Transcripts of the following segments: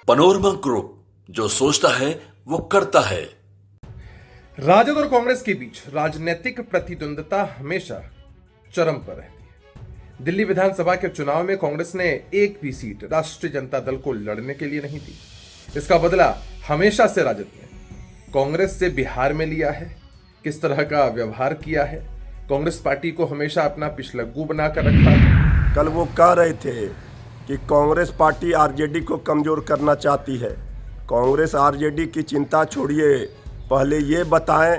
Panorama group, जो सोचता है वो करता है। राजद और कांग्रेस के बीच राजनीतिक प्रतिद्वंदता हमेशा चरम पर रहती है। दिल्ली विधानसभा के चुनाव में कांग्रेस ने एक भी सीट राष्ट्रीय जनता दल को लड़ने के लिए नहीं दी। इसका बदला हमेशा से राजद ने कांग्रेस से बिहार में लिया है। किस तरह का व्यवहार किया है, कांग्रेस पार्टी को हमेशा अपना पिछलग्गू बनाकर रखा है। कल वो कह रहे थे कि कांग्रेस पार्टी आरजेडी को कमजोर करना चाहती है। कांग्रेस आरजेडी की चिंता छोड़िए, पहले ये बताएं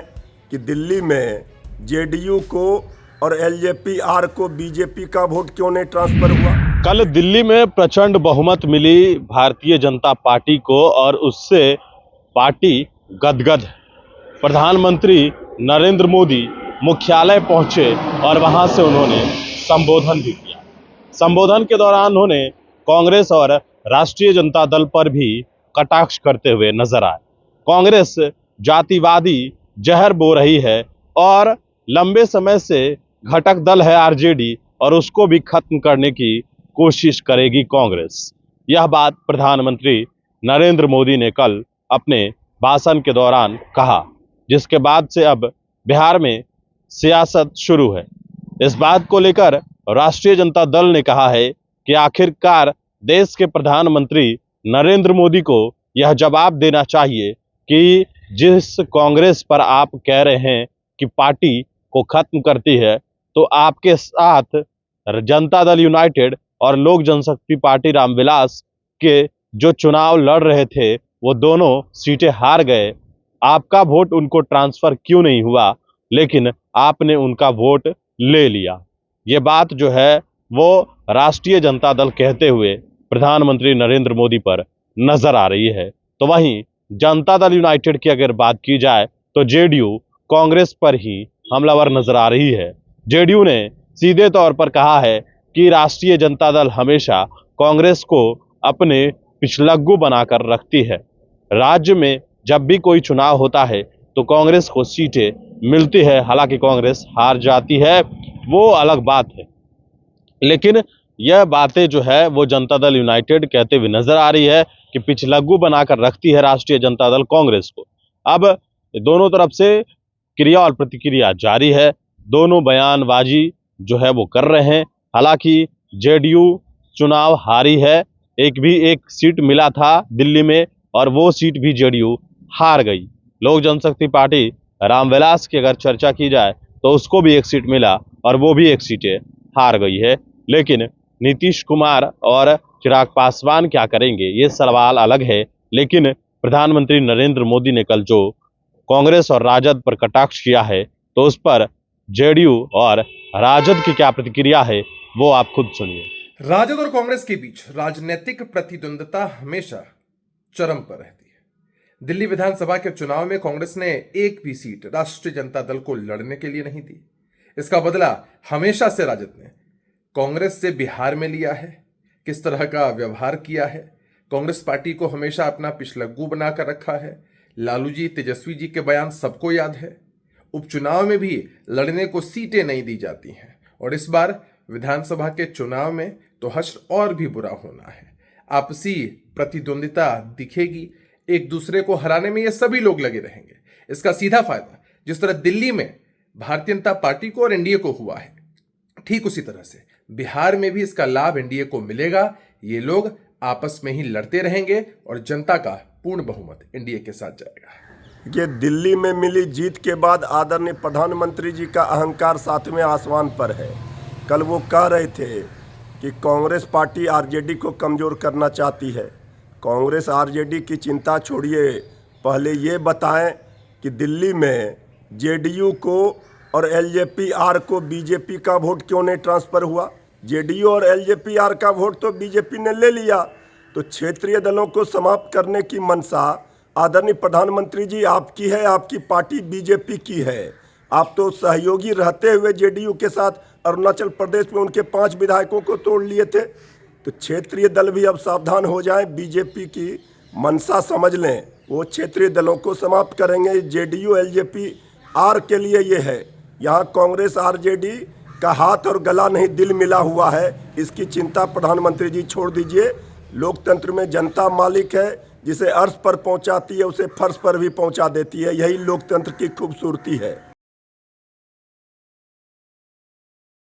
कि दिल्ली में जेडीयू को और एलजेपी-आर को बीजेपी का वोट क्यों नहीं ट्रांसफर हुआ। कल दिल्ली में प्रचंड बहुमत मिली भारतीय जनता पार्टी को और उससे पार्टी गदगद है। प्रधानमंत्री नरेंद्र मोदी मुख्यालय पहुंचे और वहां से उन्होंने संबोधन भी किया। संबोधन के दौरान उन्होंने कांग्रेस और राष्ट्रीय जनता दल पर भी कटाक्ष करते हुए नजर आए। कांग्रेस जातिवादी जहर बो रही है और लंबे समय से घटक दल है आरजेडी और उसको भी खत्म करने की कोशिश करेगी कांग्रेस। यह बात प्रधानमंत्री नरेंद्र मोदी ने कल अपने भाषण के दौरान कहा, जिसके बाद से अब बिहार में सियासत शुरू है। इस बात को लेकर राष्ट्रीय जनता दल ने कहा है कि आखिरकार देश के प्रधानमंत्री नरेंद्र मोदी को यह जवाब देना चाहिए कि जिस कांग्रेस पर आप कह रहे हैं कि पार्टी को खत्म करती है, तो आपके साथ जनता दल यूनाइटेड और लोक जनशक्ति पार्टी रामविलास के जो चुनाव लड़ रहे थे वो दोनों सीटें हार गए। आपका वोट उनको ट्रांसफर क्यों नहीं हुआ, लेकिन आपने उनका वोट ले लिया। ये बात जो है वो राष्ट्रीय जनता दल कहते हुए प्रधानमंत्री नरेंद्र मोदी पर नजर आ रही है। तो वहीं जनता दल यूनाइटेड की अगर बात की जाए तो जेडीयू कांग्रेस पर ही हमलावर नजर आ रही है। जेडीयू ने सीधे तौर पर कहा है कि राष्ट्रीय जनता दल हमेशा कांग्रेस को अपने पिछलग्गू बनाकर रखती है। राज्य में जब भी कोई चुनाव होता है तो कांग्रेस को सीटें मिलती है, हालांकि कांग्रेस हार जाती है, वो अलग बात है। लेकिन यह बातें जो है वो जनता दल यूनाइटेड कहते हुए नजर आ रही है कि पिछलग्गू बनाकर रखती है राष्ट्रीय जनता दल कांग्रेस को। अब दोनों तरफ से क्रिया और प्रतिक्रिया जारी है, दोनों बयानबाजी जो है वो कर रहे हैं। हालांकि जेडीयू चुनाव हारी है, एक सीट मिला था दिल्ली में और वो सीट भी जेडीयू हार गई। लोक जनशक्ति पार्टी रामविलास की अगर चर्चा की जाए तो उसको भी एक सीट मिला और वो भी एक सीटें हार गई है। लेकिन नीतीश कुमार और चिराग पासवान क्या करेंगे, ये सवाल अलग है। लेकिन प्रधानमंत्री नरेंद्र मोदी ने कल जो कांग्रेस और राजद पर कटाक्ष किया है, तो उस पर जेडीयू और राजद की क्या प्रतिक्रिया है वो आप खुद सुनिए। राजद और कांग्रेस के बीच राजनीतिक प्रतिद्वंदता हमेशा चरम पर रहती है। दिल्ली विधानसभा के चुनाव में कांग्रेस ने एक भी सीट राष्ट्रीय जनता दल को लड़ने के लिए नहीं दी। इसका बदला हमेशा से राजद ने कांग्रेस से बिहार में लिया है। किस तरह का व्यवहार किया है, कांग्रेस पार्टी को हमेशा अपना पिछलग्गू बनाकर रखा है। लालू जी, तेजस्वी जी के बयान सबको याद है। उपचुनाव में भी लड़ने को सीटें नहीं दी जाती हैं और इस बार विधानसभा के चुनाव में तो हश्र और भी बुरा होना है। आपसी प्रतिद्वंदिता दिखेगी, एक दूसरे को हराने में ये सभी लोग लगे रहेंगे। इसका सीधा फायदा जिस तरह दिल्ली में भारतीय जनता पार्टी को और एनडीए को हुआ है, ठीक उसी तरह से बिहार में भी इसका लाभ एनडीए को मिलेगा। ये लोग आपस में ही लड़ते रहेंगे और जनता का पूर्ण बहुमत एनडीए के साथ जाएगा। ये दिल्ली में मिली जीत के बाद आदरणीय प्रधानमंत्री जी का अहंकार 7वें आसमान पर है। कल वो कह रहे थे कि कांग्रेस पार्टी आरजेडी को कमजोर करना चाहती है। कांग्रेस आरजेडी की चिंता छोड़िए, पहले ये बताएं कि दिल्ली में जेडीयू को और एलजेपी-आर को बीजेपी का वोट क्यों नहीं ट्रांसफर हुआ। जेडीयू और एलजेपी-आर का वोट तो बीजेपी ने ले लिया। तो क्षेत्रीय दलों को समाप्त करने की मंशा आदरणीय प्रधानमंत्री जी आपकी है, आपकी पार्टी बीजेपी की है। आप तो सहयोगी रहते हुए जेडीयू के साथ अरुणाचल प्रदेश में उनके 5 विधायकों को तोड़ लिए थे। तो क्षेत्रीय दल भी अब सावधान हो जाएं, बीजेपी की मंशा समझ लें, वो क्षेत्रीय दलों को समाप्त करेंगे। जेडीयू एलजेपी-आर के लिए ये है। यहाँ कांग्रेस आरजेडी का हाथ और गला नहीं, दिल मिला हुआ है। इसकी चिंता प्रधानमंत्री जी छोड़ दीजिए। लोकतंत्र में जनता मालिक है, जिसे अर्श पर पहुंचाती है उसे फर्श पर भी पहुंचा देती है। यही लोकतंत्र की खूबसूरती है।